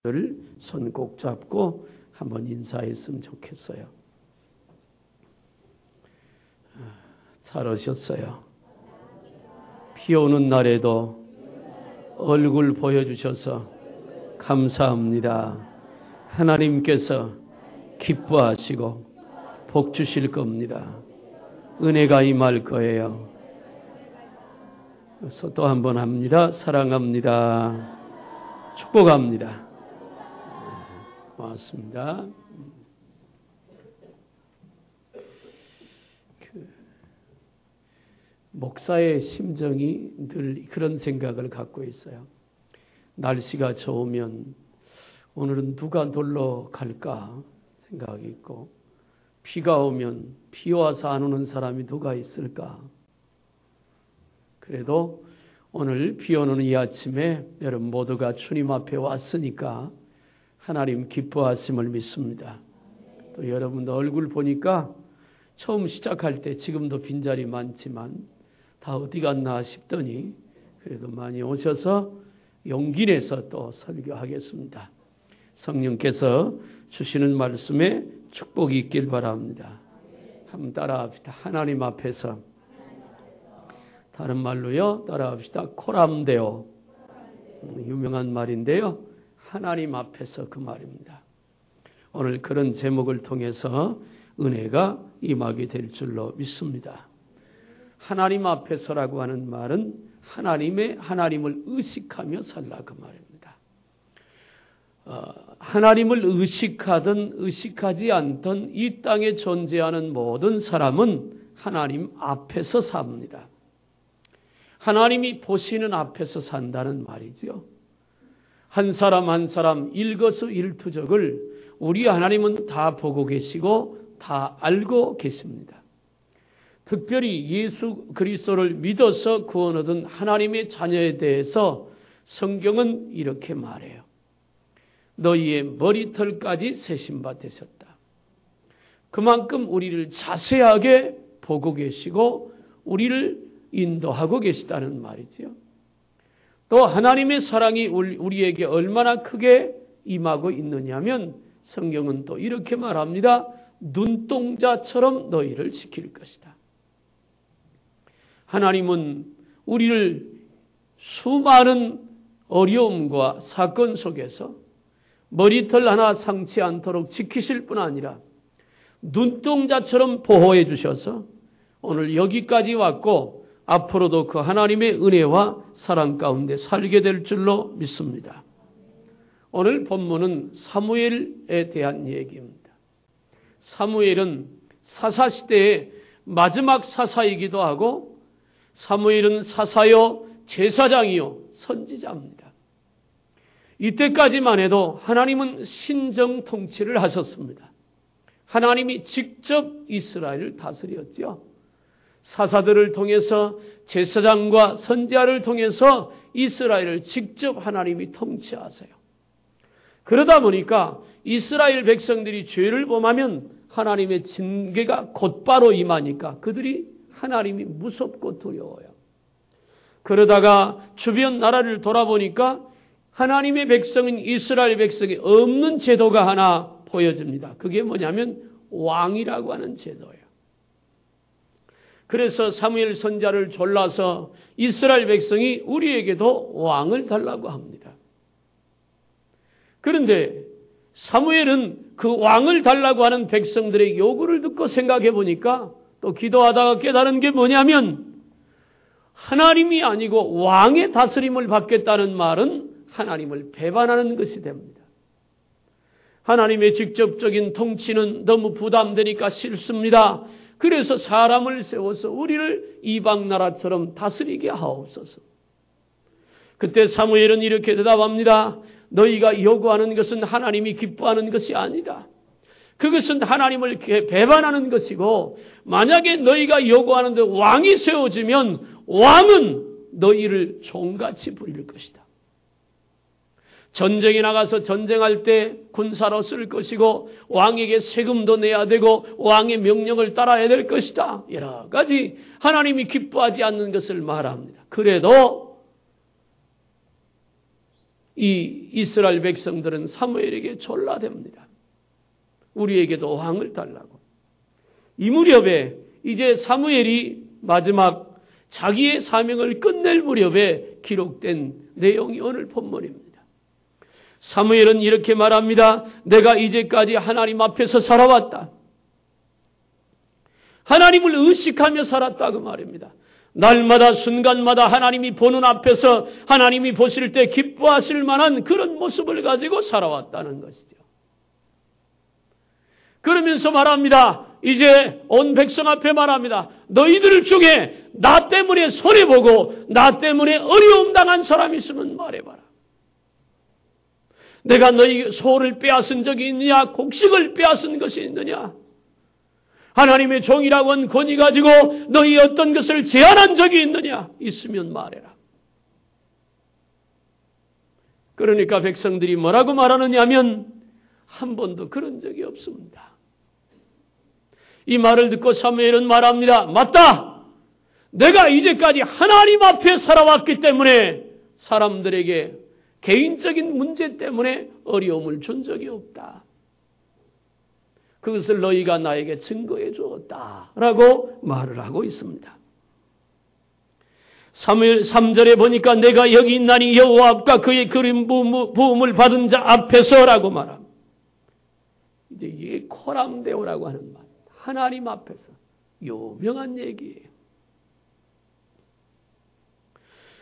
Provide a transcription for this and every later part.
손 꼭 잡고 한번 인사했으면 좋겠어요. 잘 오셨어요. 비 오는 날에도 얼굴 보여주셔서 감사합니다. 하나님께서 기뻐하시고 복 주실 겁니다. 은혜가 임할 거예요. 그래서 또 한 번 합니다. 사랑합니다. 축복합니다. 고맙습니다. 목사의 심정이 늘 그런 생각을 갖고 있어요. 날씨가 좋으면 오늘은 누가 놀러 갈까 생각이 있고, 비가 오면 비 와서 안 오는 사람이 누가 있을까. 그래도 오늘 비 오는 이 아침에 여러분 모두가 주님 앞에 왔으니까 하나님 기뻐하심을 믿습니다. 또 여러분도 얼굴 보니까 처음 시작할 때 지금도 빈자리 많지만 다 어디 갔나 싶더니 그래도 많이 오셔서 용기 내서 또 설교하겠습니다. 성령께서 주시는 말씀에 축복이 있길 바랍니다. 한번 따라합시다. 하나님 앞에서, 다른 말로요, 따라합시다. 코람데오. 유명한 말인데요. 하나님 앞에서 그 말입니다. 오늘 그런 제목을 통해서 은혜가 임하게 될 줄로 믿습니다. 하나님 앞에서라고 하는 말은 하나님을 의식하며 살라 그 말입니다. 하나님을 의식하든 의식하지 않든 이 땅에 존재하는 모든 사람은 하나님 앞에서 삽니다. 하나님이 보시는 앞에서 산다는 말이죠. 한 사람 한 사람 일거수일투족을 우리 하나님은 다 보고 계시고 다 알고 계십니다. 특별히 예수 그리스도를 믿어서 구원 얻은 하나님의 자녀에 대해서 성경은 이렇게 말해요. 너희의 머리털까지 세신 바 되셨다. 그만큼 우리를 자세하게 보고 계시고 우리를 인도하고 계시다는 말이죠. 또 하나님의 사랑이 우리에게 얼마나 크게 임하고 있느냐면 성경은 또 이렇게 말합니다. 눈동자처럼 너희를 지킬 것이다. 하나님은 우리를 수많은 어려움과 사건 속에서 머리털 하나 상치 않도록 지키실 뿐 아니라 눈동자처럼 보호해 주셔서 오늘 여기까지 왔고 앞으로도 그 하나님의 은혜와 사랑 가운데 살게 될 줄로 믿습니다. 오늘 본문은 사무엘에 대한 얘기입니다. 사무엘은 사사시대의 마지막 사사이기도 하고 사무엘은 사사요 제사장이요 선지자입니다. 이때까지만 해도 하나님은 신정 통치를 하셨습니다. 하나님이 직접 이스라엘을 다스렸죠. 사사들을 통해서 제사장과 선지자를 통해서 이스라엘을 직접 하나님이 통치하세요. 그러다 보니까 이스라엘 백성들이 죄를 범하면 하나님의 징계가 곧바로 임하니까 그들이 하나님이 무섭고 두려워요. 그러다가 주변 나라를 돌아보니까 하나님의 백성인 이스라엘 백성이 없는 제도가 하나 보여집니다. 그게 뭐냐면 왕이라고 하는 제도예요. 그래서 사무엘 선지자를 졸라서 이스라엘 백성이 우리에게도 왕을 달라고 합니다. 그런데 사무엘은 그 왕을 달라고 하는 백성들의 요구를 듣고 생각해 보니까 또 기도하다가 깨달은 게 뭐냐면 하나님이 아니고 왕의 다스림을 받겠다는 말은 하나님을 배반하는 것이 됩니다. 하나님의 직접적인 통치는 너무 부담되니까 싫습니다. 그래서 사람을 세워서 우리를 이방 나라처럼 다스리게 하옵소서. 그때 사무엘은 이렇게 대답합니다. 너희가 요구하는 것은 하나님이 기뻐하는 것이 아니다. 그것은 하나님을 배반하는 것이고 만약에 너희가 요구하는데 왕이 세워지면 왕은 너희를 종같이 부릴 것이다. 전쟁에 나가서 전쟁할 때 군사로 쓸 것이고 왕에게 세금도 내야 되고 왕의 명령을 따라야 될 것이다. 여러 가지 하나님이 기뻐하지 않는 것을 말합니다. 그래도 이 이스라엘 백성들은 사무엘에게 졸라댑니다. 우리에게도 왕을 달라고. 이 무렵에 이제 사무엘이 마지막 자기의 사명을 끝낼 무렵에 기록된 내용이 오늘 본문입니다. 사무엘은 이렇게 말합니다. 내가 이제까지 하나님 앞에서 살아왔다. 하나님을 의식하며 살았다 그 말입니다. 날마다 순간마다 하나님이 보는 앞에서 하나님이 보실 때 기뻐하실 만한 그런 모습을 가지고 살아왔다는 것이죠. 그러면서 말합니다. 이제 온 백성 앞에 말합니다. 너희들 중에 나 때문에 손해보고 나 때문에 어려움 당한 사람이 있으면 말해봐라. 내가 너희 소를 빼앗은 적이 있느냐? 곡식을 빼앗은 것이 있느냐? 하나님의 종이라고 한 권위 가지고 너희 어떤 것을 제한한 적이 있느냐? 있으면 말해라. 그러니까 백성들이 뭐라고 말하느냐 하면 한 번도 그런 적이 없습니다. 이 말을 듣고 사무엘은 말합니다. 맞다! 내가 이제까지 하나님 앞에 살아왔기 때문에 사람들에게 개인적인 문제 때문에 어려움을 준 적이 없다. 그것을 너희가 나에게 증거해 주었다. 라고 말을 하고 있습니다. 사무엘 3절에 보니까 내가 여기 있나니 여호와 앞과 그의 그림 부음을 받은 자 앞에서라고 말합니다. 이제 이게 코람데오라고 하는 말. 하나님 앞에서 유명한 얘기예요.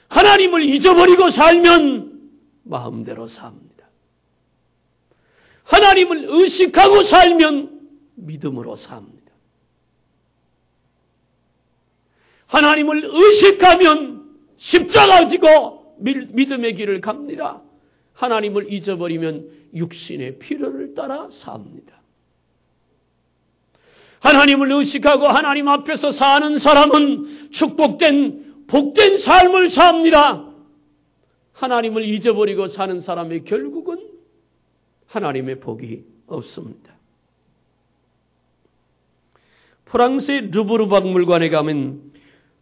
하나님을 잊어버리고 살면 마음대로 삽니다. 하나님을 의식하고 살면 믿음으로 삽니다. 하나님을 의식하면 십자가 지고 믿음의 길을 갑니다. 하나님을 잊어버리면 육신의 필요를 따라 삽니다. 하나님을 의식하고 하나님 앞에서 사는 사람은 축복된 복된 삶을 삽니다. 하나님을 잊어버리고 사는 사람의 결국은 하나님의 복이 없습니다. 프랑스의 루브르 박물관에 가면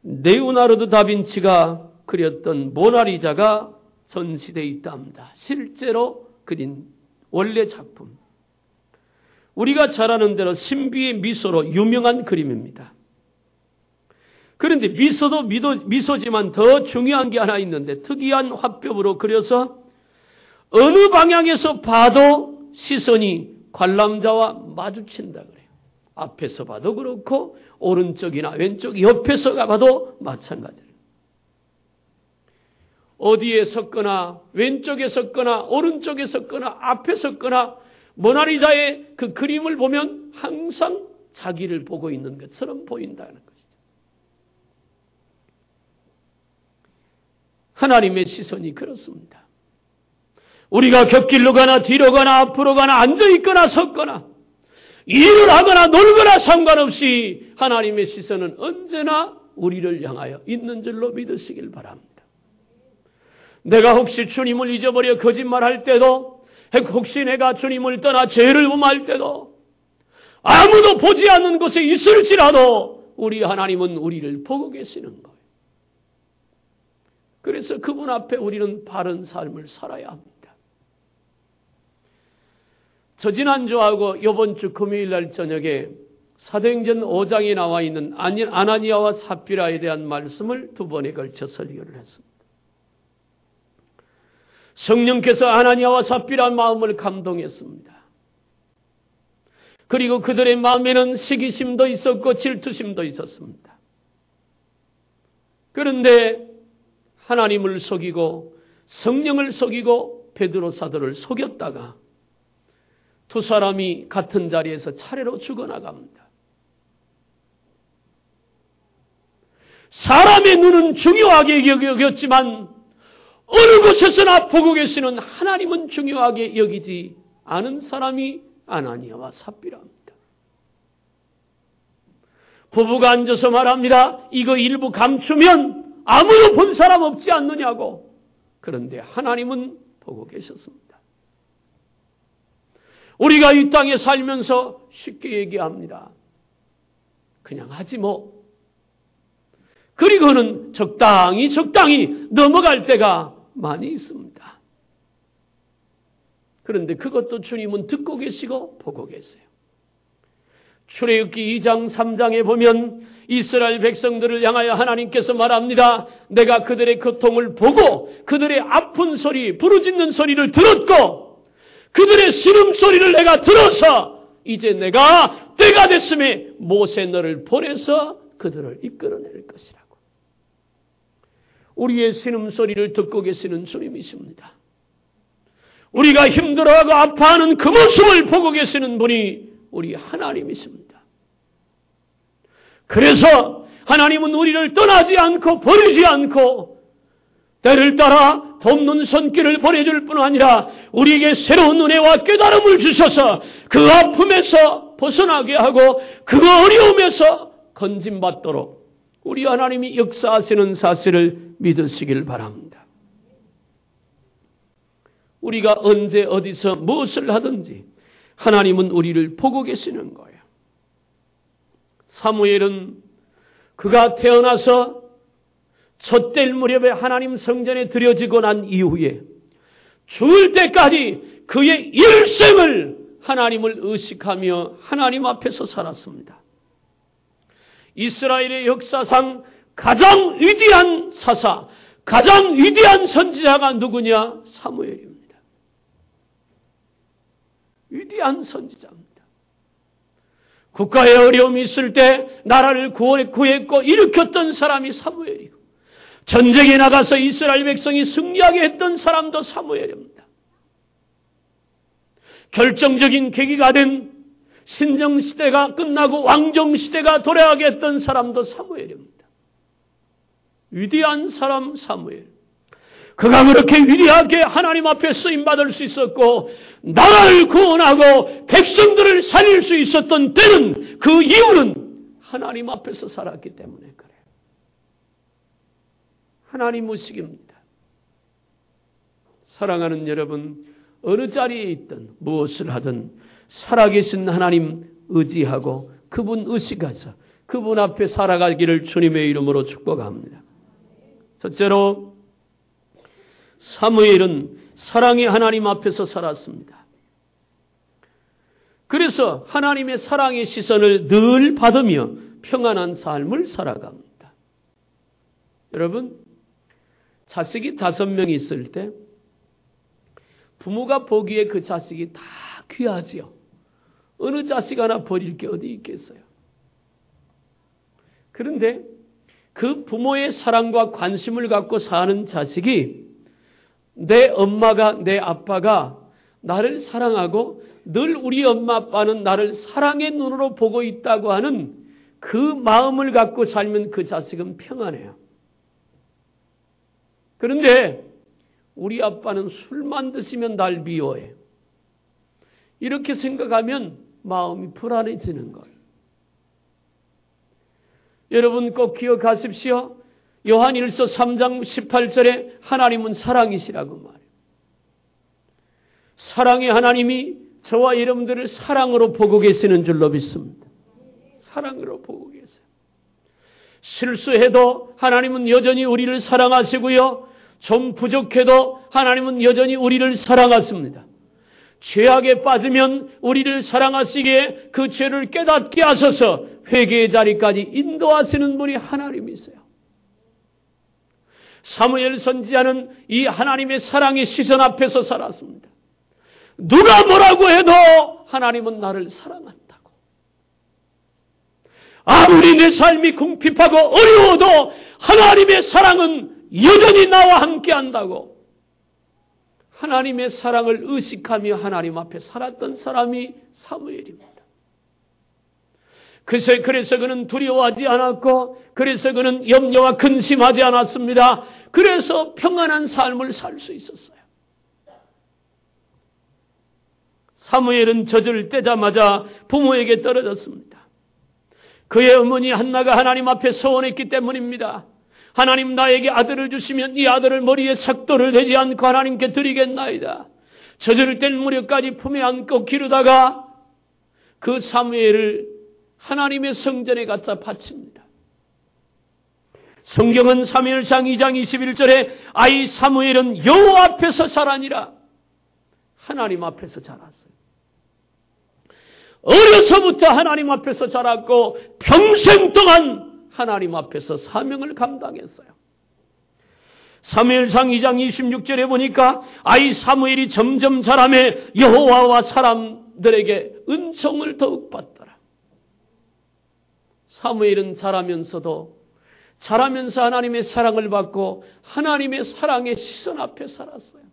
레오나르도 다빈치가 그렸던 모나리자가 전시되어 있답니다. 실제로 그린 원래 작품. 우리가 잘 아는 대로 신비의 미소로 유명한 그림입니다. 그런데 미소도 미소지만 더 중요한 게 하나 있는데 특이한 화법으로 그려서 어느 방향에서 봐도 시선이 관람자와 마주친다 그래요. 앞에서 봐도 그렇고 오른쪽이나 왼쪽 옆에서 봐도 마찬가지예요. 어디에 섰거나 왼쪽에 섰거나 오른쪽에 섰거나 앞에 섰거나 모나리자의 그 그림을 보면 항상 자기를 보고 있는 것처럼 보인다는 것이죠. 하나님의 시선이 그렇습니다. 우리가 곁길로 가나 뒤로 가나 앞으로 가나 앉아있거나 섰거나 일을 하거나 놀거나 상관없이 하나님의 시선은 언제나 우리를 향하여 있는 줄로 믿으시길 바랍니다. 내가 혹시 주님을 잊어버려 거짓말할 때도 혹시 내가 주님을 떠나 죄를 범할 때도 아무도 보지 않는 곳에 있을지라도 우리 하나님은 우리를 보고 계시는 거예요. 그래서 그분 앞에 우리는 바른 삶을 살아야 합니다. 저 지난주하고 이번 주 금요일 날 저녁에 사도행전 5장에 나와 있는 아나니아와 삽비라에 대한 말씀을 2번에 걸쳐 설교를 했습니다. 성령께서 아나니아와 삽비라 마음을 감동했습니다. 그리고 그들의 마음에는 시기심도 있었고 질투심도 있었습니다. 그런데 하나님을 속이고 성령을 속이고 베드로 사도를 속였다가 두 사람이 같은 자리에서 차례로 죽어나갑니다. 사람의 눈은 중요하게 여겼지만 어느 곳에서나 보고 계시는 하나님은 중요하게 여기지 않은 사람이 아나니아와 삽비라입니다. 부부가 앉아서 말합니다. 이거 일부 감추면 아무도 본 사람 없지 않느냐고. 그런데 하나님은 보고 계셨습니다. 우리가 이 땅에 살면서 쉽게 얘기합니다. 그냥 하지 뭐. 그리고는 적당히 넘어갈 때가 많이 있습니다. 그런데 그것도 주님은 듣고 계시고 보고 계세요. 출애굽기 2장 3장에 보면 이스라엘 백성들을 향하여 하나님께서 말합니다. 내가 그들의 고통을 보고 그들의 아픈 소리, 부르짖는 소리를 들었고 그들의 신음소리를 내가 들어서 이제 내가 때가 됐음에 모세 너를 보내서 그들을 이끌어낼 것이라고. 우리의 신음소리를 듣고 계시는 주님이십니다. 우리가 힘들어하고 아파하는 그 모습을 보고 계시는 분이 우리 하나님이십니다. 그래서 하나님은 우리를 떠나지 않고 버리지 않고 때를 따라 돕는 손길을 보내줄 뿐 아니라 우리에게 새로운 은혜와 깨달음을 주셔서 그 아픔에서 벗어나게 하고 그 어려움에서 건짐받도록 우리 하나님이 역사하시는 사실을 믿으시길 바랍니다. 우리가 언제 어디서 무엇을 하든지 하나님은 우리를 보고 계시는 거예요. 사무엘은 그가 태어나서 젖될 무렵에 하나님 성전에 들여지고 난 이후에 죽을 때까지 그의 일생을 하나님을 의식하며 하나님 앞에서 살았습니다. 이스라엘의 역사상 가장 위대한 사사, 가장 위대한 선지자가 누구냐? 사무엘입니다. 위대한 선지자입니다. 국가의 어려움이 있을 때 나라를 구했고 일으켰던 사람이 사무엘이고 전쟁에 나가서 이스라엘 백성이 승리하게 했던 사람도 사무엘입니다. 결정적인 계기가 된 신정시대가 끝나고 왕정시대가 돌아가게 했던 사람도 사무엘입니다. 위대한 사람 사무엘. 그가 그렇게 위대하게 하나님 앞에 쓰임받을 수 있었고 나라를 구원하고 백성들을 살릴 수 있었던 때는 그 이유는 하나님 앞에서 살았기 때문에 그래요. 하나님 의식입니다. 사랑하는 여러분, 어느 자리에 있든 무엇을 하든 살아계신 하나님 의지하고 그분 의식하셔 그분 앞에 살아가기를 주님의 이름으로 축복합니다. 첫째로 사무엘은 사랑의 하나님 앞에서 살았습니다. 그래서 하나님의 사랑의 시선을 늘 받으며 평안한 삶을 살아갑니다. 여러분, 자식이 5명이 있을 때 부모가 보기에 그 자식이 다 귀하지요. 어느 자식 하나 버릴 게 어디 있겠어요. 그런데 그 부모의 사랑과 관심을 갖고 사는 자식이 내 엄마가, 내 아빠가 나를 사랑하고 늘 우리 엄마 아빠는 나를 사랑의 눈으로 보고 있다고 하는 그 마음을 갖고 살면 그 자식은 평안해요. 그런데 우리 아빠는 술만 드시면 날 미워해. 이렇게 생각하면 마음이 불안해지는 거예요. 여러분 꼭 기억하십시오. 요한일서 3장 18절에 하나님은 사랑이시라고 말해요. 사랑의 하나님이 저와 여러분들을 사랑으로 보고 계시는 줄로 믿습니다. 사랑으로 보고 계세요. 실수해도 하나님은 여전히 우리를 사랑하시고요. 좀 부족해도 하나님은 여전히 우리를 사랑하십니다. 죄악에 빠지면 우리를 사랑하시기에 그 죄를 깨닫게 하셔서 회개의 자리까지 인도하시는 분이 하나님이세요. 사무엘 선지자는 이 하나님의 사랑의 시선 앞에서 살았습니다. 누가 뭐라고 해도 하나님은 나를 사랑한다고. 아무리 내 삶이 궁핍하고 어려워도 하나님의 사랑은 여전히 나와 함께 한다고. 하나님의 사랑을 의식하며 하나님 앞에 살았던 사람이 사무엘입니다. 그래서 그는 두려워하지 않았고 그래서 그는 염려와 근심하지 않았습니다. 그래서 평안한 삶을 살 수 있었어요. 사무엘은 젖을 떼자마자 부모에게 떨어졌습니다. 그의 어머니 한나가 하나님 앞에 소원했기 때문입니다. 하나님 나에게 아들을 주시면 이 아들을 머리에 삭도를 대지 않고 하나님께 드리겠나이다. 젖을 뗄 무렵까지 품에 안고 기르다가 그 사무엘을 하나님의 성전에 갖다 바칩니다. 성경은 사무엘상 2장 21절에 아이 사무엘은 여호와 앞에서 자라니라. 하나님 앞에서 자랐어요. 어려서부터 하나님 앞에서 자랐고 평생 동안 하나님 앞에서 사명을 감당했어요. 사무엘상 2장 26절에 보니까 아이 사무엘이 점점 자라며 여호와와 사람들에게 은총을 더욱 받더라. 사무엘은 자라면서 하나님의 사랑을 받고 하나님의 사랑의 시선 앞에 살았어요.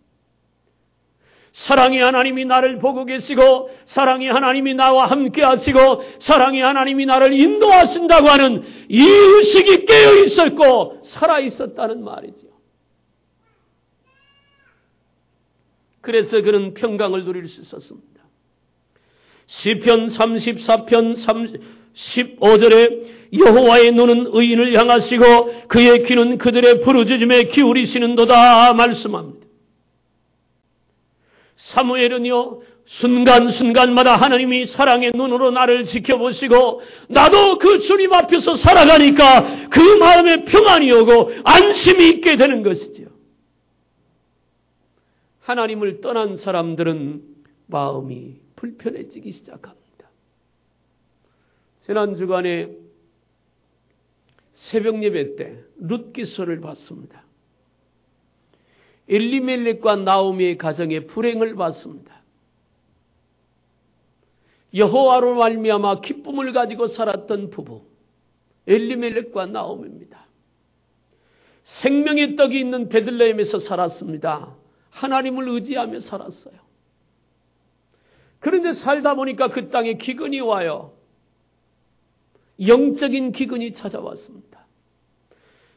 사랑의 하나님이 나를 보고 계시고 사랑의 하나님이 나와 함께 하시고 사랑의 하나님이 나를 인도하신다고 하는 이 의식이 깨어 있었고 살아 있었다는 말이지요. 그래서 그는 평강을 누릴 수 있었습니다. 시편 34편 15절에 여호와의 눈은 의인을 향하시고 그의 귀는 그들의 부르짖음에 기울이시는도다 말씀합니다. 사무엘은요, 순간순간마다 하나님이 사랑의 눈으로 나를 지켜보시고 나도 그 주님 앞에서 살아가니까 그 마음에 평안이 오고 안심이 있게 되는 것이지요. 하나님을 떠난 사람들은 마음이 불편해지기 시작합니다. 지난 주간에 새벽 예배 때 룻기서를 봤습니다. 엘리멜렉과 나오미의 가정에 불행을 봤습니다. 여호와로 말미암아 기쁨을 가지고 살았던 부부 엘리멜렉과 나오미입니다. 생명의 떡이 있는 베들레헴에서 살았습니다. 하나님을 의지하며 살았어요. 그런데 살다 보니까 그 땅에 기근이 와요. 영적인 기근이 찾아왔습니다.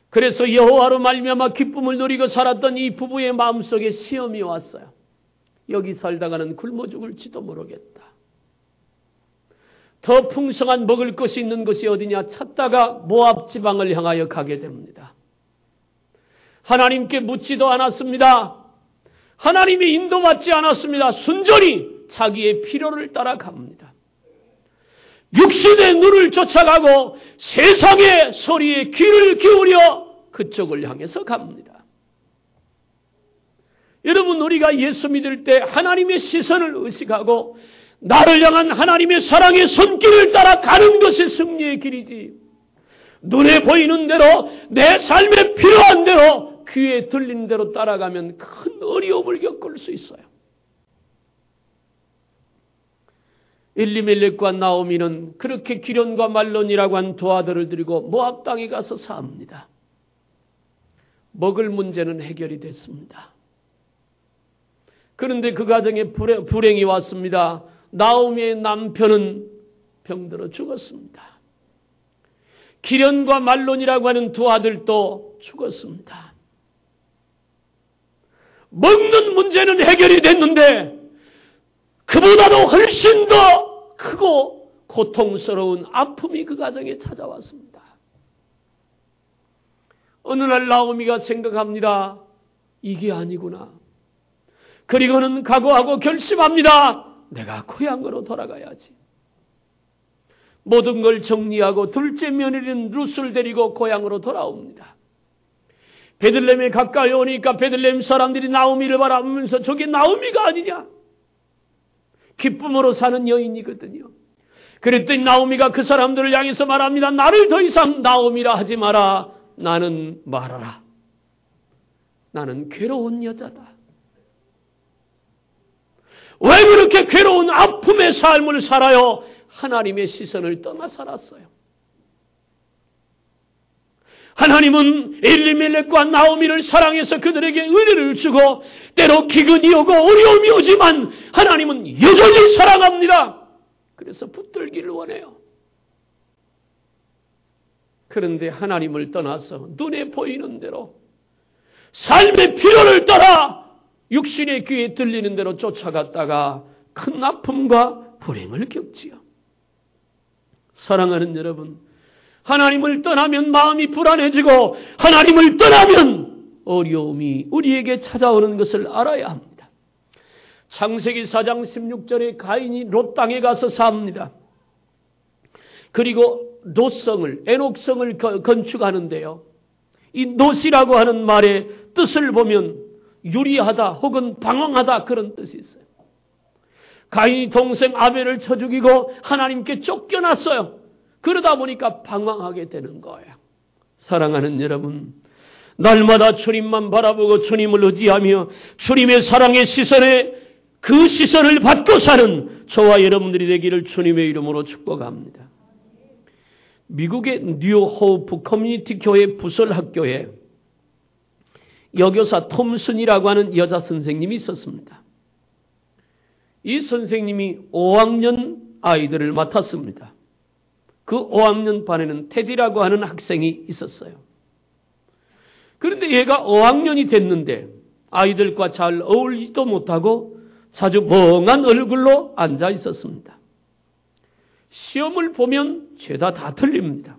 그래서 여호와로 말미암아 기쁨을 누리고 살았던 이 부부의 마음속에 시험이 왔어요. 여기 살다가는 굶어 죽을지도 모르겠다. 더 풍성한 먹을 것이 있는 것이 어디냐 찾다가 모압 지방을 향하여 가게 됩니다. 하나님께 묻지도 않았습니다. 하나님이 인도받지 않았습니다. 순전히 자기의 필요를 따라갑니다. 육신의 눈을 쫓아가고 세상의 소리에 귀를 기울여 그쪽을 향해서 갑니다. 여러분, 우리가 예수 믿을 때 하나님의 시선을 의식하고 나를 향한 하나님의 사랑의 손길을 따라 가는 것이 승리의 길이지, 눈에 보이는 대로 내 삶에 필요한 대로 귀에 들리는 대로 따라가면 큰 어려움을 겪을 수 있어요. 엘리멜렉과 나오미는 그렇게 기련과 말론이라고 한 두 아들을 들이고 모압 땅에 가서 삽니다. 먹을 문제는 해결이 됐습니다. 그런데 그 가정에 불행이 왔습니다. 나오미의 남편은 병들어 죽었습니다. 기련과 말론이라고 하는 두 아들도 죽었습니다. 먹는 문제는 해결이 됐는데 그보다도 훨씬 더 크고 고통스러운 아픔이 그 가정에 찾아왔습니다. 어느 날 나오미가 생각합니다. 이게 아니구나. 그리고는 각오하고 결심합니다. 내가 고향으로 돌아가야지. 모든 걸 정리하고 둘째 며느리인 룻을 데리고 고향으로 돌아옵니다. 베들레헴에 가까이 오니까 베들레헴 사람들이 나오미를 바라보면서 저게 나오미가 아니냐? 기쁨으로 사는 여인이거든요. 그랬더니 나오미가 그 사람들을 향해서 말합니다. 나를 더 이상 나오미라 하지 마라. 나는 말하라. 나는 괴로운 여자다. 왜 그렇게 괴로운 아픔의 삶을 살아요? 하나님의 시선을 떠나 살았어요. 하나님은 엘리멜렉과 나오미를 사랑해서 그들에게 은혜를 주고 때로 기근이 오고 어려움이 오지만 하나님은 여전히 사랑합니다. 그래서 붙들기를 원해요. 그런데 하나님을 떠나서 눈에 보이는 대로 삶의 필요를 따라 육신의 귀에 들리는 대로 쫓아갔다가 큰 아픔과 불행을 겪지요. 사랑하는 여러분, 하나님을 떠나면 마음이 불안해지고 하나님을 떠나면 어려움이 우리에게 찾아오는 것을 알아야 합니다. 창세기 4장 16절에 가인이 롯 땅에 가서 삽니다. 그리고 롯성을, 에녹성을 건축하는데요. 이 롯이라고 하는 말의 뜻을 보면 유리하다 혹은 방황하다 그런 뜻이 있어요. 가인이 동생 아벨을 쳐 죽이고 하나님께 쫓겨났어요. 그러다 보니까 방황하게 되는 거예요. 사랑하는 여러분, 날마다 주님만 바라보고 주님을 의지하며 주님의 사랑의 시선에 그 시선을 받고 사는 저와 여러분들이 되기를 주님의 이름으로 축복합니다. 미국의 뉴 호프 커뮤니티 교회 부설 학교에 여교사 톰슨이라고 하는 여자 선생님이 있었습니다. 이 선생님이 5학년 아이들을 맡았습니다. 그 5학년 반에는 테디라고 하는 학생이 있었어요. 그런데 얘가 5학년이 됐는데 아이들과 잘 어울리지도 못하고 자주 멍한 얼굴로 앉아 있었습니다. 시험을 보면 죄다 다 틀립니다.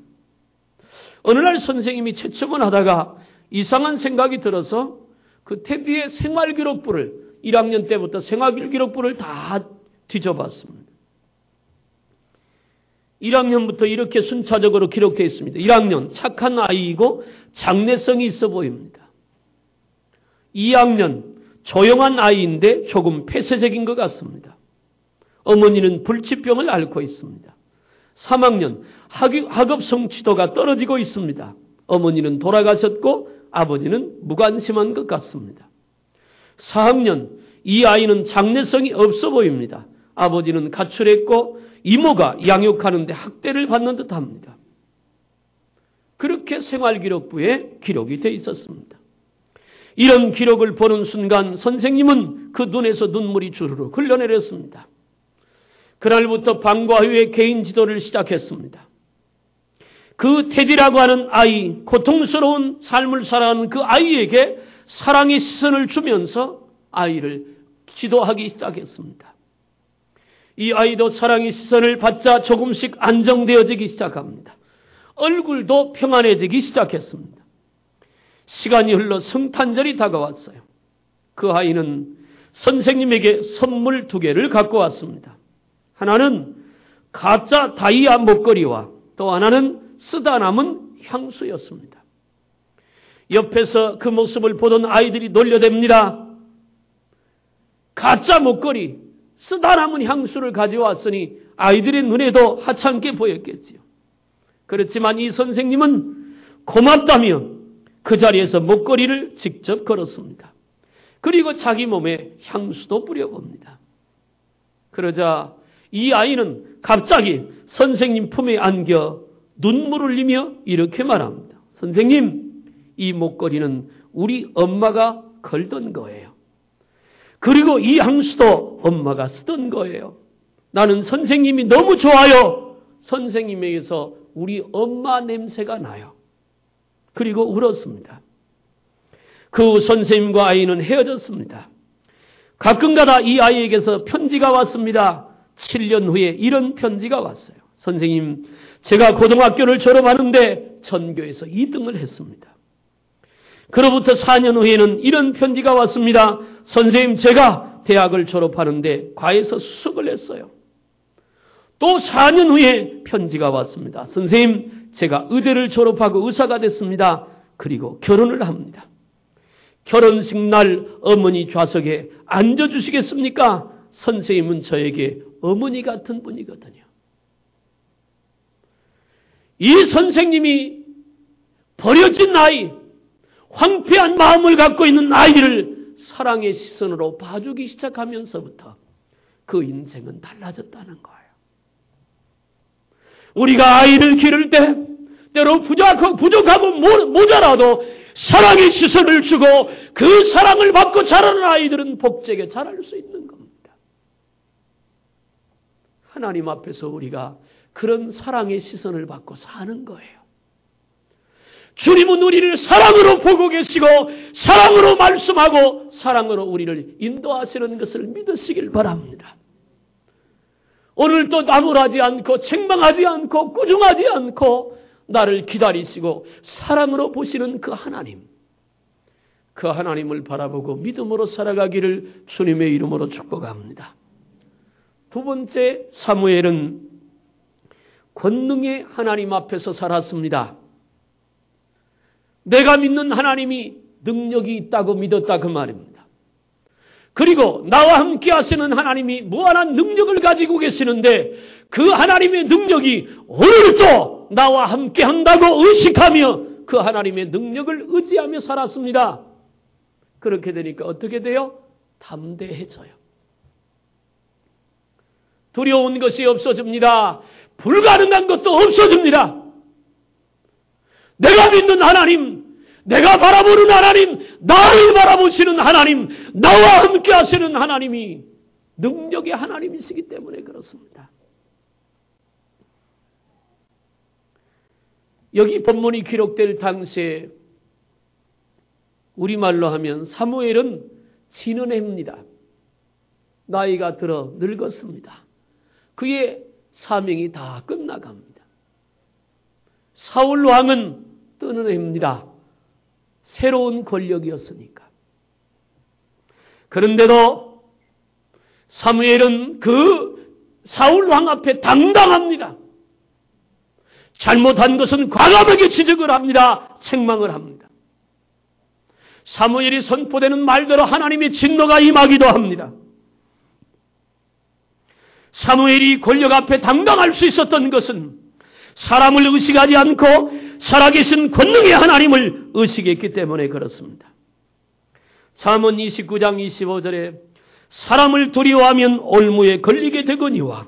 어느 날 선생님이 채점을 하다가 이상한 생각이 들어서 그 테디의 생활기록부를 1학년 때부터 생활기록부를 다 뒤져봤습니다. 1학년부터 이렇게 순차적으로 기록되어 있습니다. 1학년 착한 아이이고 장래성이 있어 보입니다. 2학년 조용한 아이인데 조금 폐쇄적인 것 같습니다. 어머니는 불치병을 앓고 있습니다. 3학년 학업 성취도가 떨어지고 있습니다. 어머니는 돌아가셨고 아버지는 무관심한 것 같습니다. 4학년 이 아이는 장래성이 없어 보입니다. 아버지는 가출했고 이모가 양육하는데 학대를 받는 듯합니다. 그렇게 생활기록부에 기록이 되어 있었습니다. 이런 기록을 보는 순간 선생님은 그 눈에서 눈물이 주르르 흘러내렸습니다. 그날부터 방과 후에 개인 지도를 시작했습니다. 그 테디라고 하는 아이, 고통스러운 삶을 살아가는 그 아이에게 사랑의 시선을 주면서 아이를 지도하기 시작했습니다. 이 아이도 사랑의 시선을 받자 조금씩 안정되어지기 시작합니다. 얼굴도 평안해지기 시작했습니다. 시간이 흘러 성탄절이 다가왔어요. 그 아이는 선생님에게 선물 2개를 갖고 왔습니다. 하나는 가짜 다이아 목걸이와 또 하나는 쓰다 남은 향수였습니다. 옆에서 그 모습을 보던 아이들이 놀려댑니다. 가짜 목걸이, 쓰다 남은 향수를 가져왔으니 아이들의 눈에도 하찮게 보였겠지요. 그렇지만 이 선생님은 고맙다며 그 자리에서 목걸이를 직접 걸었습니다. 그리고 자기 몸에 향수도 뿌려봅니다. 그러자 이 아이는 갑자기 선생님 품에 안겨 눈물을 흘리며 이렇게 말합니다. 선생님, 이 목걸이는 우리 엄마가 걸던 거예요. 그리고 이 향수도 엄마가 쓰던 거예요. 나는 선생님이 너무 좋아요. 선생님에게서 우리 엄마 냄새가 나요. 그리고 울었습니다. 그 후 선생님과 아이는 헤어졌습니다. 가끔가다 이 아이에게서 편지가 왔습니다. 7년 후에 이런 편지가 왔어요. 선생님, 제가 고등학교를 졸업하는데 전교에서 2등을 했습니다. 그로부터 4년 후에는 이런 편지가 왔습니다. 선생님, 제가 대학을 졸업하는데 과에서 수석을 했어요. 또 4년 후에 편지가 왔습니다. 선생님, 제가 의대를 졸업하고 의사가 됐습니다. 그리고 결혼을 합니다. 결혼식 날 어머니 좌석에 앉아주시겠습니까? 선생님은 저에게 어머니 같은 분이거든요. 이 선생님이 버려진 아이, 황폐한 마음을 갖고 있는 아이를 사랑의 시선으로 봐주기 시작하면서부터 그 인생은 달라졌다는 거예요. 우리가 아이를 기를 때 때로 부족하고 모자라도 사랑의 시선을 주고 그 사랑을 받고 자라는 아이들은 복되게 자랄 수 있는 겁니다. 하나님 앞에서 우리가 그런 사랑의 시선을 받고 사는 거예요. 주님은 우리를 사랑으로 보고 계시고 사랑으로 말씀하고 사랑으로 우리를 인도하시는 것을 믿으시길 바랍니다. 오늘도 나무라지 않고 책망하지 않고 꾸중하지 않고 나를 기다리시고 사랑으로 보시는 그 하나님, 그 하나님을 바라보고 믿음으로 살아가기를 주님의 이름으로 축복합니다. 두 번째, 사무엘은 권능의 하나님 앞에서 살았습니다. 내가 믿는 하나님이 능력이 있다고 믿었다 그 말입니다. 그리고 나와 함께 하시는 하나님이 무한한 능력을 가지고 계시는데 그 하나님의 능력이 오늘도 나와 함께 한다고 의식하며 그 하나님의 능력을 의지하며 살았습니다. 그렇게 되니까 어떻게 돼요? 담대해져요. 두려운 것이 없어집니다. 불가능한 것도 없어집니다. 내가 믿는 하나님, 내가 바라보는 하나님, 나를 바라보시는 하나님, 나와 함께 하시는 하나님이 능력의 하나님이시기 때문에 그렇습니다. 여기 본문이 기록될 당시에 우리말로 하면 사무엘은 지는 해입니다. 나이가 들어 늙었습니다. 그의 사명이 다 끝나갑니다. 사울 왕은 뜨는 해입니다. 새로운 권력이었으니까. 그런데도 사무엘은 그 사울 왕 앞에 당당합니다. 잘못한 것은 과감하게 지적을 합니다. 책망을 합니다. 사무엘이 선포되는 말대로 하나님의 진노가 임하기도 합니다. 사무엘이 권력 앞에 당당할 수 있었던 것은 사람을 의식하지 않고 살아계신 권능의 하나님을 의식했기 때문에 그렇습니다. 잠언 29장 25절에 사람을 두려워하면 올무에 걸리게 되거니와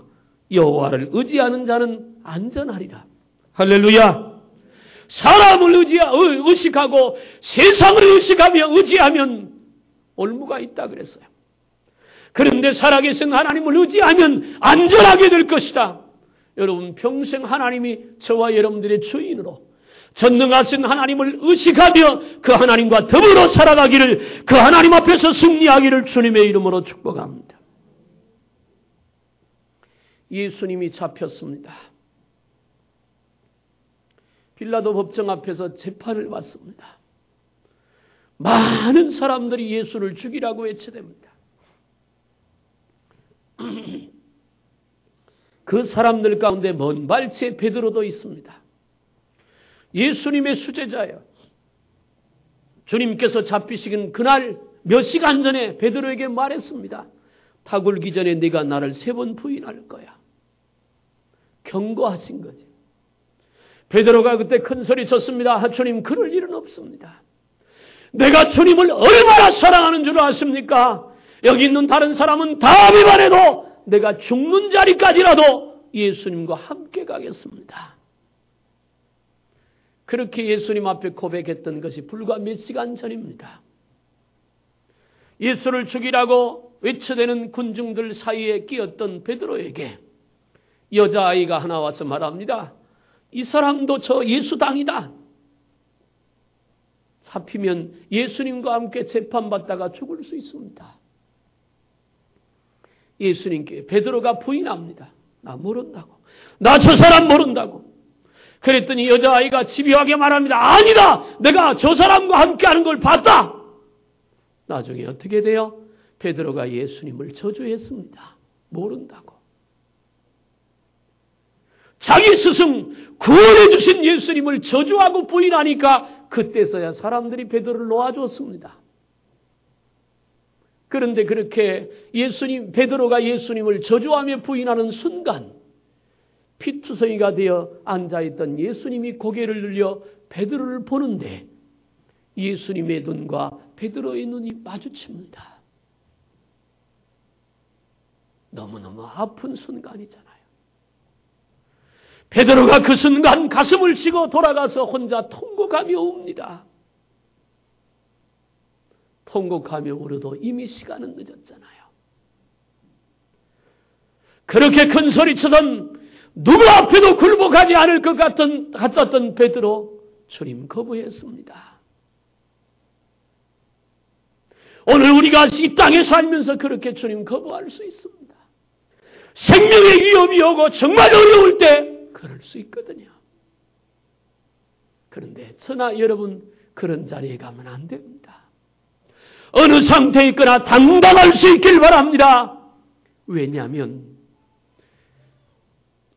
여호와를 의지하는 자는 안전하리라. 할렐루야. 사람을 의식하고 세상을 의식하며 의지하면 올무가 있다 그랬어요. 그런데 살아계신 하나님을 의지하면 안전하게 될 것이다. 여러분 평생 하나님이 저와 여러분들의 주인으로 전능하신 하나님을 의식하며 그 하나님과 더불어 살아가기를, 그 하나님 앞에서 승리하기를 주님의 이름으로 축복합니다. 예수님이 잡혔습니다. 빌라도 법정 앞에서 재판을 받습니다. 많은 사람들이 예수를 죽이라고 외쳐댑니다. 그 사람들 가운데 먼 발치의 베드로도 있습니다. 예수님의 수제자예요. 주님께서 잡히시긴 그날 몇 시간 전에 베드로에게 말했습니다. 다 굴기 전에 네가 나를 3번 부인할 거야. 경고하신 거지. 베드로가 그때 큰 소리 쳤습니다. 주님, 그럴 일은 없습니다. 내가 주님을 얼마나 사랑하는 줄 아십니까? 여기 있는 다른 사람은 다 비판해도 내가 죽는 자리까지라도 예수님과 함께 가겠습니다. 그렇게 예수님 앞에 고백했던 것이 불과 몇 시간 전입니다. 예수를 죽이라고 외쳐대는 군중들 사이에 끼었던 베드로에게 여자아이가 하나 와서 말합니다. 이 사람도 저 예수당이다. 잡히면 예수님과 함께 재판받다가 죽을 수 있습니다. 예수님께 베드로가 부인합니다. 나 모른다고. 나 저 사람 모른다고. 그랬더니 여자아이가 집요하게 말합니다. 아니다. 내가 저 사람과 함께하는 걸 봤다. 나중에 어떻게 돼요? 베드로가 예수님을 저주했습니다. 모른다고. 자기 스승 구원해 주신 예수님을 저주하고 부인하니까 그때서야 사람들이 베드로를 놓아줬습니다. 그런데 그렇게 베드로가 예수님을 저주하며 부인하는 순간 피투성이가 되어 앉아있던 예수님이 고개를 들려 베드로를 보는데 예수님의 눈과 베드로의 눈이 마주칩니다. 너무너무 아픈 순간이잖아요. 베드로가 그 순간 가슴을 치고 돌아가서 혼자 통곡하며 웁니다. 통곡하며 울어도 이미 시간은 늦었잖아요. 그렇게 큰 소리치던 누구 앞에도 굴복하지 않을 것 같았던 베드로 주님 거부했습니다. 오늘 우리가 이 땅에 살면서 그렇게 주님 거부할 수 있습니다. 생명의 위험이 오고 정말 어려울 때 그럴 수 있거든요. 그런데 저나 여러분 그런 자리에 가면 안 됩니다. 어느 상태에 있거나 당당할 수 있길 바랍니다. 왜냐하면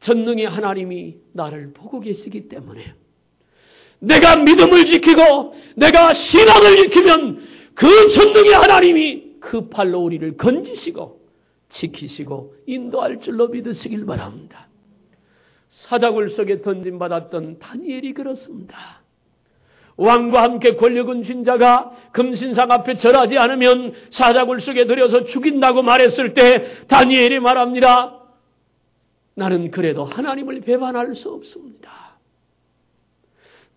전능의 하나님이 나를 보고 계시기 때문에 내가 믿음을 지키고 내가 신앙을 지키면 그 전능의 하나님이 그 팔로 우리를 건지시고 지키시고 인도할 줄로 믿으시길 바랍니다. 사자굴 속에 던짐받았던 다니엘이 그렇습니다. 왕과 함께 권력은 쥔 자가 금신상 앞에 절하지 않으면 사자굴 속에 들여서 죽인다고 말했을 때 다니엘이 말합니다. 나는 그래도 하나님을 배반할 수 없습니다.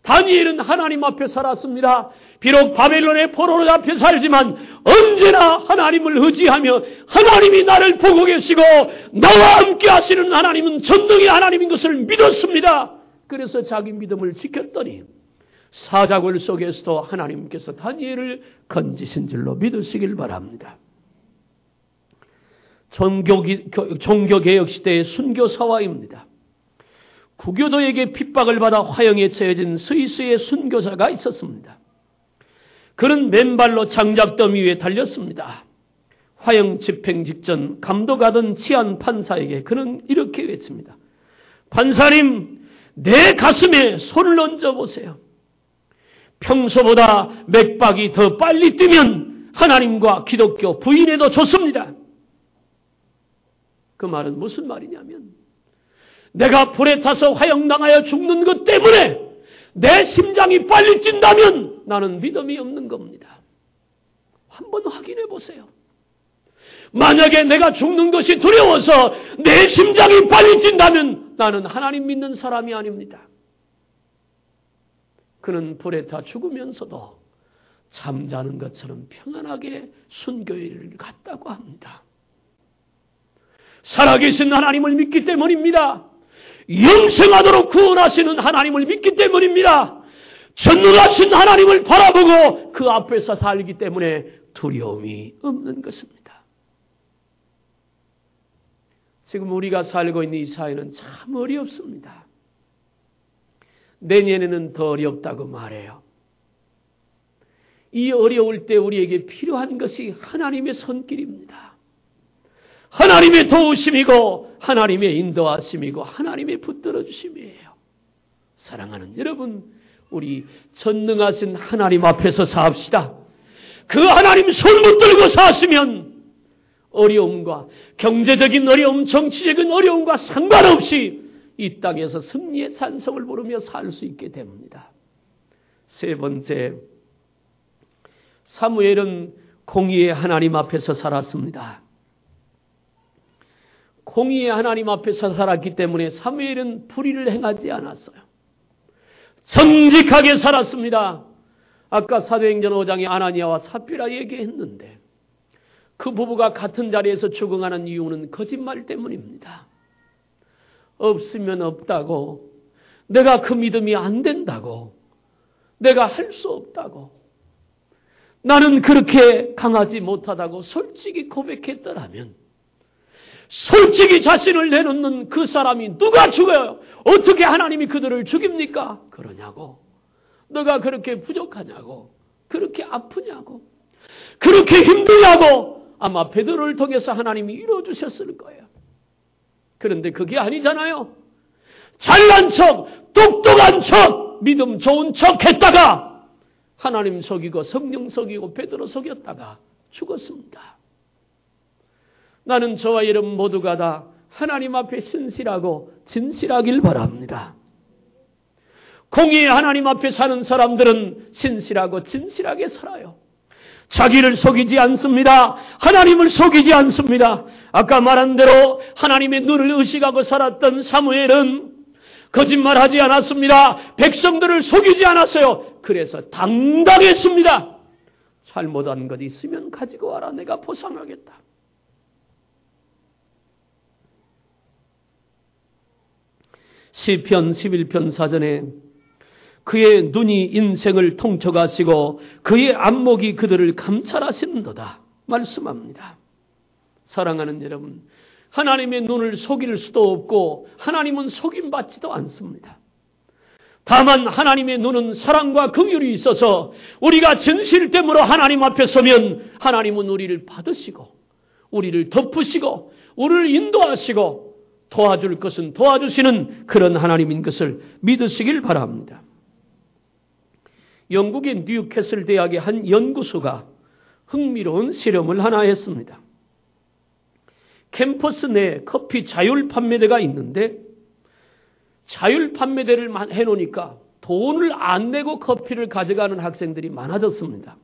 다니엘은 하나님 앞에 살았습니다. 비록 바벨론의 포로로 잡혀 살지만 언제나 하나님을 의지하며 하나님이 나를 보고 계시고 나와 함께 하시는 하나님은 전능의 하나님인 것을 믿었습니다. 그래서 자기 믿음을 지켰더니 사자굴 속에서도 하나님께서 다니엘을 건지신 줄로 믿으시길 바랍니다. 종교개혁 시대의 순교사화입니다. 구교도에게 핍박을 받아 화형에 처해진 스위스의 순교자가 있었습니다. 그는 맨발로 장작더미 위에 달렸습니다. 화형 집행 직전 감독하던 치안 판사에게 그는 이렇게 외칩니다. 판사님, 내 가슴에 손을 얹어보세요. 평소보다 맥박이 더 빨리 뛰면 하나님과 기독교 부인해도 좋습니다. 그 말은 무슨 말이냐면 내가 불에 타서 화형당하여 죽는 것 때문에 내 심장이 빨리 뛴다면 나는 믿음이 없는 겁니다. 한번 확인해 보세요. 만약에 내가 죽는 것이 두려워서 내 심장이 빨리 뛴다면 나는 하나님 믿는 사람이 아닙니다. 그는 불에 타 죽으면서도 잠자는 것처럼 평안하게 순교일을 갔다고 합니다. 살아계신 하나님을 믿기 때문입니다. 영생하도록 구원하시는 하나님을 믿기 때문입니다. 전능하신 하나님을 바라보고 그 앞에서 살기 때문에 두려움이 없는 것입니다. 지금 우리가 살고 있는 이 사회는 참 어렵습니다. 내년에는 더 어렵다고 말해요. 이 어려울 때 우리에게 필요한 것이 하나님의 손길입니다. 하나님의 도우심이고 하나님의 인도하심이고 하나님의 붙들어 주심이에요. 사랑하는 여러분, 우리 전능하신 하나님 앞에서 삽시다. 그 하나님 손 붙들고 사시면 어려움과 경제적인 어려움, 정치적인 어려움과 상관없이 이 땅에서 승리의 찬송을 부르며 살 수 있게 됩니다. 세 번째, 사무엘은 공의의 하나님 앞에서 살았습니다. 공의의 하나님 앞에서 살았기 때문에 사무엘은 불의를 행하지 않았어요. 정직하게 살았습니다. 아까 사도행전 5장에 아나니아와 삽비라 얘기했는데 그 부부가 같은 자리에서 죽어가는 이유는 거짓말 때문입니다. 없으면 없다고, 내가 그 믿음이 안 된다고, 내가 할 수 없다고, 나는 그렇게 강하지 못하다고 솔직히 고백했더라면 솔직히 자신을 내놓는 그 사람이 누가 죽어요? 어떻게 하나님이 그들을 죽입니까? 그러냐고. 너가 그렇게 부족하냐고, 그렇게 아프냐고, 그렇게 힘들냐고 아마 베드로를 통해서 하나님이 이루어주셨을 거예요. 그런데 그게 아니잖아요. 잘난 척, 똑똑한 척, 믿음 좋은 척 했다가 하나님 속이고 성령 속이고 베드로 속였다가 죽었습니다. 나는 저와 여러분 모두가 다 하나님 앞에 신실하고 진실하길 바랍니다. 공의의 하나님 앞에 사는 사람들은 신실하고 진실하게 살아요. 자기를 속이지 않습니다. 하나님을 속이지 않습니다. 아까 말한 대로 하나님의 눈을 의식하고 살았던 사무엘은 거짓말하지 않았습니다. 백성들을 속이지 않았어요. 그래서 당당했습니다. 잘못한 것 있으면 가지고 와라. 내가 보상하겠다. 시편 11편 사전에 그의 눈이 인생을 통쳐가시고 그의 안목이 그들을 감찰하시는도다 말씀합니다. 사랑하는 여러분, 하나님의 눈을 속일 수도 없고 하나님은 속임받지도 않습니다. 다만 하나님의 눈은 사랑과 긍휼이 있어서 우리가 진실됨으로 하나님 앞에 서면 하나님은 우리를 받으시고 우리를 덮으시고 우리를 인도하시고 도와줄 것은 도와주시는 그런 하나님인 것을 믿으시길 바랍니다. 영국의 뉴캐슬 대학의 한 연구소가 흥미로운 실험을 하나 했습니다. 캠퍼스 내에 커피 자율 판매대가 있는데 자율 판매대를 해놓으니까 돈을 안 내고 커피를 가져가는 학생들이 많아졌습니다.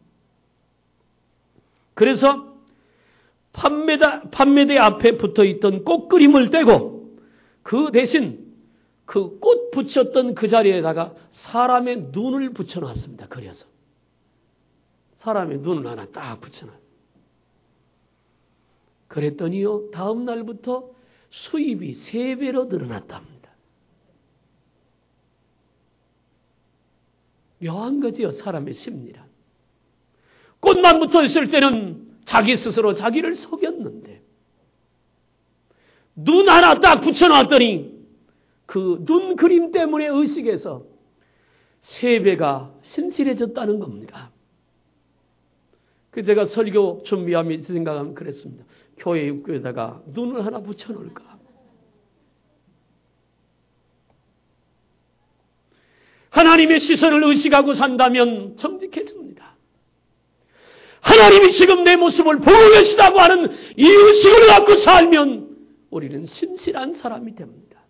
그래서 판매대 앞에 붙어있던 꽃그림을 떼고 그 대신 그 꽃 붙였던 그 자리에다가 사람의 눈을 붙여놨습니다. 그려서. 사람의 눈을 하나 딱 붙여놨어요. 그랬더니요, 다음 날부터 수입이 3배로 늘어났답니다. 묘한 거지요, 사람의 심리란. 꽃만 붙어 있을 때는 자기 스스로 자기를 속였는데, 눈 하나 딱 붙여놨더니 그 눈 그림 때문에 의식에서 3배가 신실해졌다는 겁니다. 그 제가 설교 준비하면서 생각하면 그랬습니다. 교회 입구에다가 눈을 하나 붙여놓을까? 하나님의 시선을 의식하고 산다면 정직해집니다. 하나님이 지금 내 모습을 보고 계시다고 하는 이 의식을 갖고 살면 우리는 신실한 사람이 됩니다.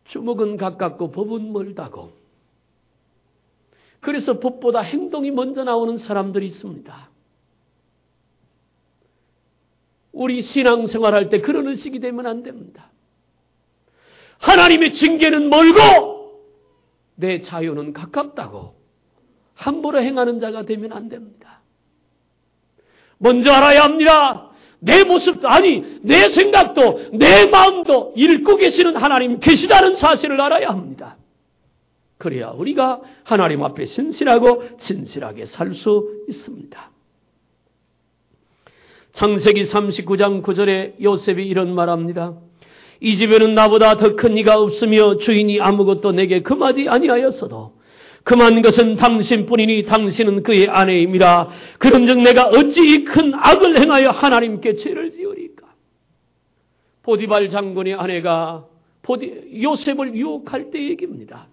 주먹은 가깝고 법은 멀다고. 그래서 법보다 행동이 먼저 나오는 사람들이 있습니다. 우리 신앙생활할 때 그런 의식이 되면 안 됩니다. 하나님의 징계는 멀고 내 자유는 가깝다고 함부로 행하는 자가 되면 안 됩니다. 먼저 알아야 합니다. 내 모습도 아니 내 생각도 내 마음도 읽고 계시는 하나님 계시다는 사실을 알아야 합니다. 그래야 우리가 하나님 앞에 신실하고 진실하게 살 수 있습니다. 창세기 39장 9절에 요셉이 이런 말합니다. 이 집에는 나보다 더 큰 이가 없으며 주인이 아무것도 내게 금하지 아니하였어도 금한 것은 당신뿐이니 당신은 그의 아내임이라. 그런즉 내가 어찌 이 큰 악을 행하여 하나님께 죄를 지으리까. 보디발 장군의 아내가 요셉을 유혹할 때 얘기입니다.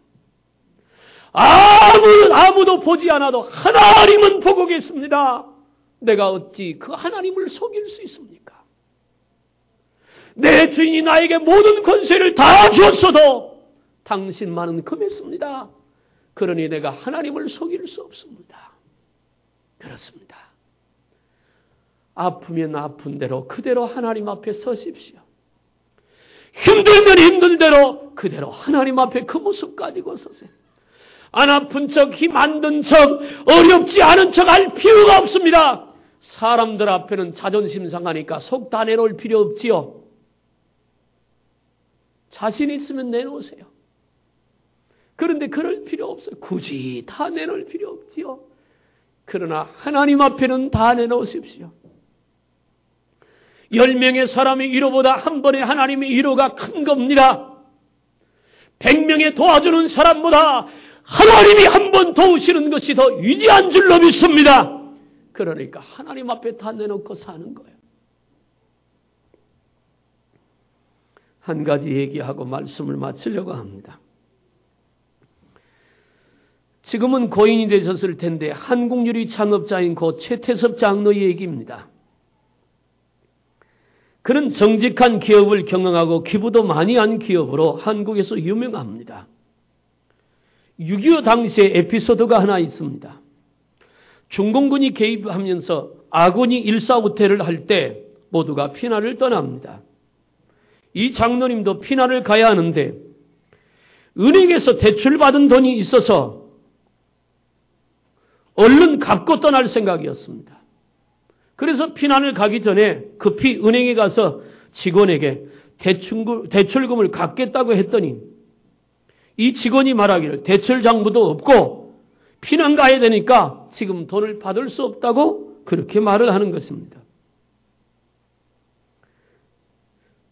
아무도 보지 않아도 하나님은 보고 계십니다. 내가 어찌 그 하나님을 속일 수 있습니까? 내 주인이 나에게 모든 권세를 다 주었어도 당신만은 금했습니다. 그러니 내가 하나님을 속일 수 없습니다. 그렇습니다. 아프면 아픈 대로 그대로 하나님 앞에 서십시오. 힘들면 힘든 대로 그대로 하나님 앞에 그 모습 가지고 서세요. 안 아픈 척, 힘 안 든 척, 어렵지 않은 척 할 필요가 없습니다. 사람들 앞에는 자존심 상하니까 속 다 내놓을 필요 없지요. 자신 있으면 내놓으세요. 그런데 그럴 필요 없어요. 굳이 다 내놓을 필요 없지요. 그러나 하나님 앞에는 다 내놓으십시오. 10명의 사람의 위로보다 한 번의 하나님의 위로가 큰 겁니다. 100명의 도와주는 사람보다 하나님이 한 번 도우시는 것이 더 위대한 줄로 믿습니다. 그러니까 하나님 앞에 다 내놓고 사는 거예요. 한 가지 얘기하고 말씀을 마치려고 합니다. 지금은 고인이 되셨을 텐데 한국유리 창업자인 고 최태섭 장로의 얘기입니다. 그는 정직한 기업을 경영하고 기부도 많이 한 기업으로 한국에서 유명합니다. 6.25 당시에 에피소드가 하나 있습니다. 중공군이 개입하면서 아군이 일사후퇴를 할 때 모두가 피난을 떠납니다. 이 장로님도 피난을 가야 하는데 은행에서 대출받은 돈이 있어서 얼른 갚고 떠날 생각이었습니다. 그래서 피난을 가기 전에 급히 은행에 가서 직원에게 대출금을 갚겠다고 했더니 이 직원이 말하기를 대출 장부도 없고 피난 가야 되니까 지금 돈을 받을 수 없다고 그렇게 말을 하는 것입니다.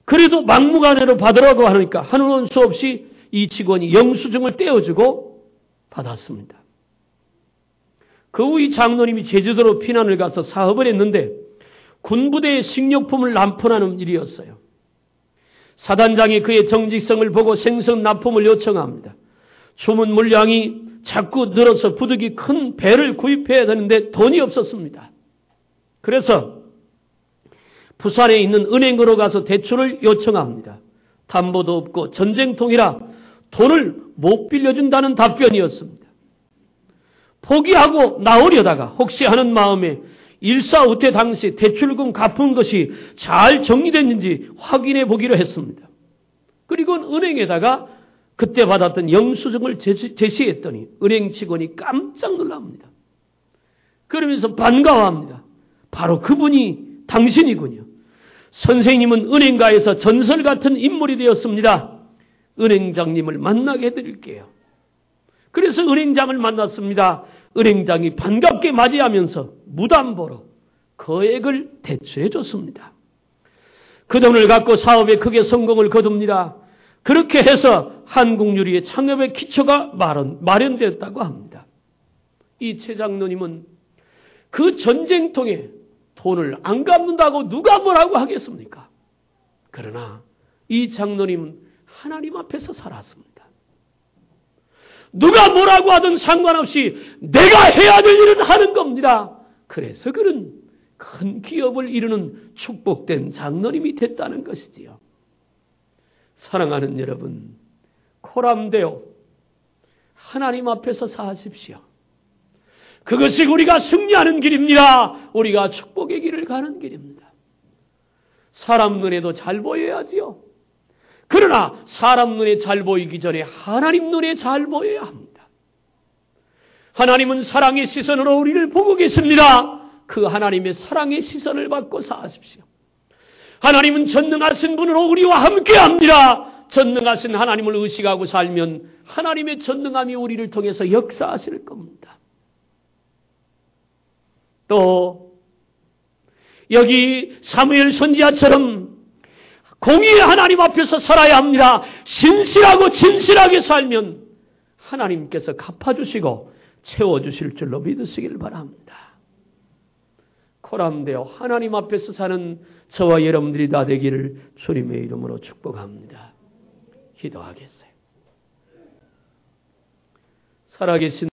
그래도 막무가내로 받으라고 하니까 하는 수 없이 이 직원이 영수증을 떼어주고 받았습니다. 그 후 이 장로님이 제주도로 피난을 가서 사업을 했는데 군부대에 식료품을 납품하는 일이었어요. 사단장이 그의 정직성을 보고 생선 납품을 요청합니다. 주문 물량이 자꾸 늘어서 부득이 큰 배를 구입해야 되는데 돈이 없었습니다. 그래서 부산에 있는 은행으로 가서 대출을 요청합니다. 담보도 없고 전쟁통이라 돈을 못 빌려준다는 답변이었습니다. 포기하고 나오려다가 혹시 하는 마음에 일사후퇴 당시 대출금 갚은 것이 잘 정리됐는지 확인해 보기로 했습니다. 그리고 은행에다가 그때 받았던 영수증을 제시했더니 은행 직원이 깜짝 놀랍니다. 그러면서 반가워합니다. 바로 그분이 당신이군요. 선생님은 은행가에서 전설 같은 인물이 되었습니다. 은행장님을 만나게 해드릴게요. 그래서 은행장을 만났습니다. 은행장이 반갑게 맞이하면서 무담보로 거액을 대출해 줬습니다. 그 돈을 갖고 사업에 크게 성공을 거둡니다. 그렇게 해서 한국유리의 창업의 기초가 마련되었다고 합니다. 이 최 장로님은 그 전쟁통에 돈을 안 갚는다고 누가 뭐라고 하겠습니까? 그러나 이 장로님은 하나님 앞에서 살았습니다. 누가 뭐라고 하든 상관없이 내가 해야 될 일은 하는 겁니다. 그래서 그는 큰 기업을 이루는 축복된 장로님이 됐다는 것이지요. 사랑하는 여러분, 코람되어 하나님 앞에서 사십시오. 그것이 우리가 승리하는 길입니다. 우리가 축복의 길을 가는 길입니다. 사람 눈에도 잘 보여야지요. 그러나 사람 눈에 잘 보이기 전에 하나님 눈에 잘 보여야 합니다. 하나님은 사랑의 시선으로 우리를 보고 계십니다. 그 하나님의 사랑의 시선을 받고 사십시오. 하나님은 전능하신 분으로 우리와 함께합니다. 전능하신 하나님을 의식하고 살면 하나님의 전능함이 우리를 통해서 역사하실 겁니다. 또 여기 사무엘 선지자처럼 공의의 하나님 앞에서 살아야 합니다. 신실하고 진실하게 살면 하나님께서 갚아주시고 채워주실 줄로 믿으시길 바랍니다. 코람되어 하나님 앞에서 사는 저와 여러분들이 다 되기를 주님의 이름으로 축복합니다. 기도하겠습니다. 살아계신